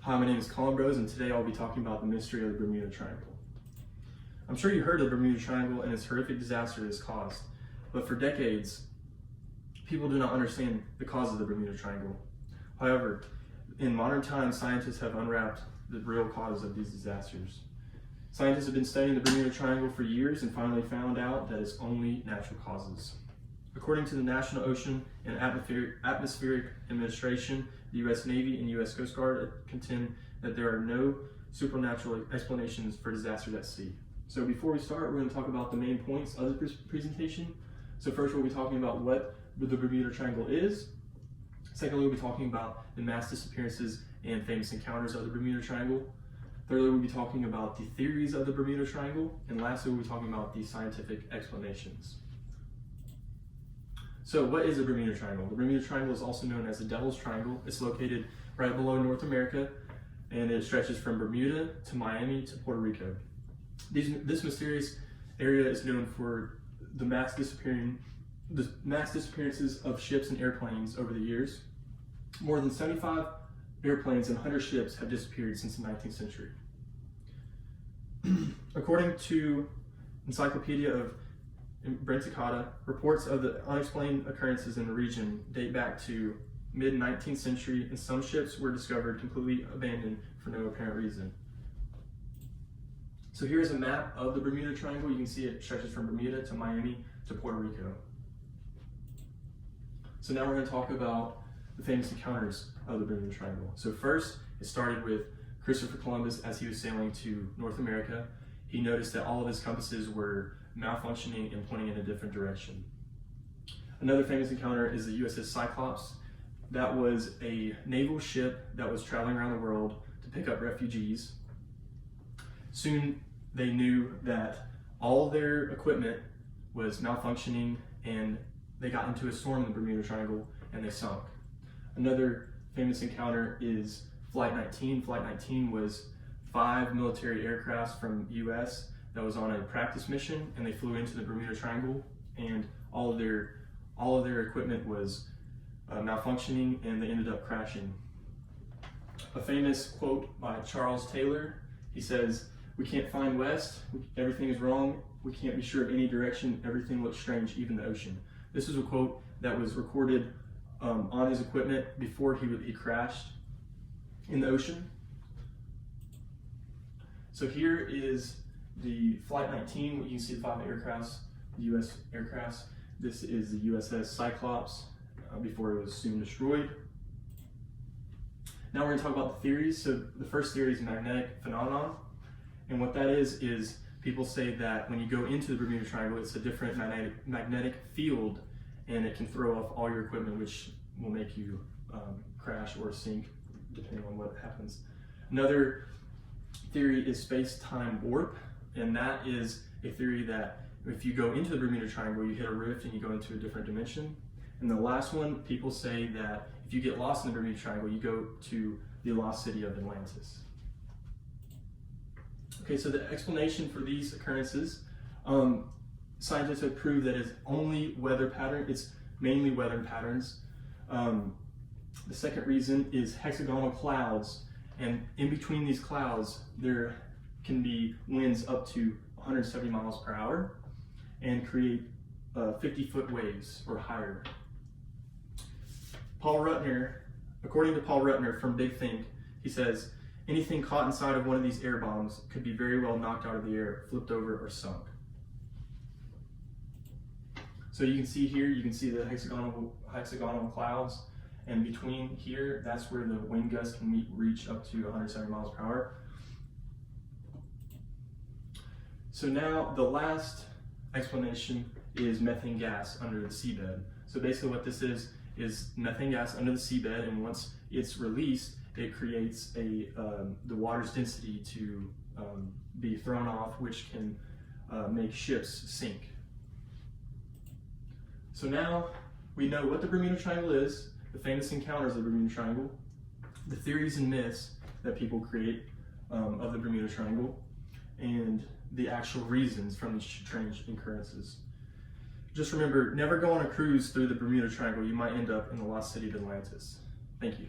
Hi, my name is Colin Bros, and today I'll be talking about the mystery of the Bermuda Triangle. I'm sure you heard of the Bermuda Triangle and its horrific disaster it has caused, but for decades, people do not understand the cause of the Bermuda Triangle. However, in modern times, scientists have unwrapped the real cause of these disasters. Scientists have been studying the Bermuda Triangle for years and finally found out that it's only natural causes. According to the National Ocean and Atmospheric Administration, the U.S. Navy and U.S. Coast Guard contend that there are no supernatural explanations for disasters at sea. So before we start, we're going to talk about the main points of the presentation. So first, we'll be talking about what the Bermuda Triangle is. Secondly, we'll be talking about the mass disappearances and famous encounters of the Bermuda Triangle. Thirdly, we'll be talking about the theories of the Bermuda Triangle. And lastly, we'll be talking about the scientific explanations. So what is the Bermuda Triangle? The Bermuda Triangle is also known as the Devil's Triangle. It's located right below North America, and it stretches from Bermuda to Miami to Puerto Rico. This mysterious area is known for the mass disappearances of ships and airplanes over the years. More than 75 airplanes and 100 ships have disappeared since the 19th century. According to Encyclopedia of Britannica, reports of the unexplained occurrences in the region date back to mid-19th century, and some ships were discovered completely abandoned for no apparent reason. So here's a map of the Bermuda Triangle. You can see it stretches from Bermuda to Miami to Puerto Rico. So now we're going to talk about the famous encounters of the Bermuda Triangle. So first, it started with Christopher Columbus. As he was sailing to North America, he noticed that all of his compasses were malfunctioning and pointing in a different direction. Another famous encounter is the USS Cyclops. That was a naval ship that was traveling around the world to pick up refugees. Soon they knew that all of their equipment was malfunctioning, and they got into a storm in the Bermuda Triangle and they sunk. Another famous encounter is Flight 19. Flight 19 was 5 military aircrafts from US that was on a practice mission, and they flew into the Bermuda Triangle, and all of their equipment was malfunctioning, and they ended up crashing. A famous quote by Charles Taylor, he says, "We can't find west, everything is wrong, we can't be sure of any direction, everything looks strange, even the ocean." This is a quote that was recorded on his equipment before he crashed in the ocean. So here is the Flight 19. You can see the 5 aircrafts, the US aircrafts. This is the USS Cyclops before it was soon destroyed. Now we're going to talk about the theories. So the first theory is magnetic phenomenon. And what that is people say that when you go into the Bermuda Triangle, it's a different magnetic field, and it can throw off all your equipment, which will make you crash or sink, depending on what happens. Another theory is space-time warp, and that is a theory that if you go into the Bermuda Triangle, you hit a rift and you go into a different dimension. And the last one, people say that if you get lost in the Bermuda Triangle, you go to the lost city of Atlantis. Okay, so the explanation for these occurrences, scientists have proved that it's only weather pattern. It's mainly weather patterns. The second reason is hexagonal clouds, and in between these clouds, there can be winds up to 170 miles per hour and create 50-foot waves or higher. According to Paul Rutner from Big Think, he says, anything caught inside of one of these air bombs could be very well knocked out of the air, flipped over, or sunk. So you can see here, you can see the hexagonal clouds, and between here, that's where the wind gusts can reach up to 170 miles per hour. So now the last explanation is methane gas under the seabed. So basically what this is methane gas under the seabed, and once it's released, it creates the water's density to be thrown off, which can make ships sink. So now we know what the Bermuda Triangle is, the famous encounters of the Bermuda Triangle, the theories and myths that people create of the Bermuda Triangle, and the actual reasons from these strange occurrences. Just remember, never go on a cruise through the Bermuda Triangle. You might end up in the lost city of Atlantis. Thank you.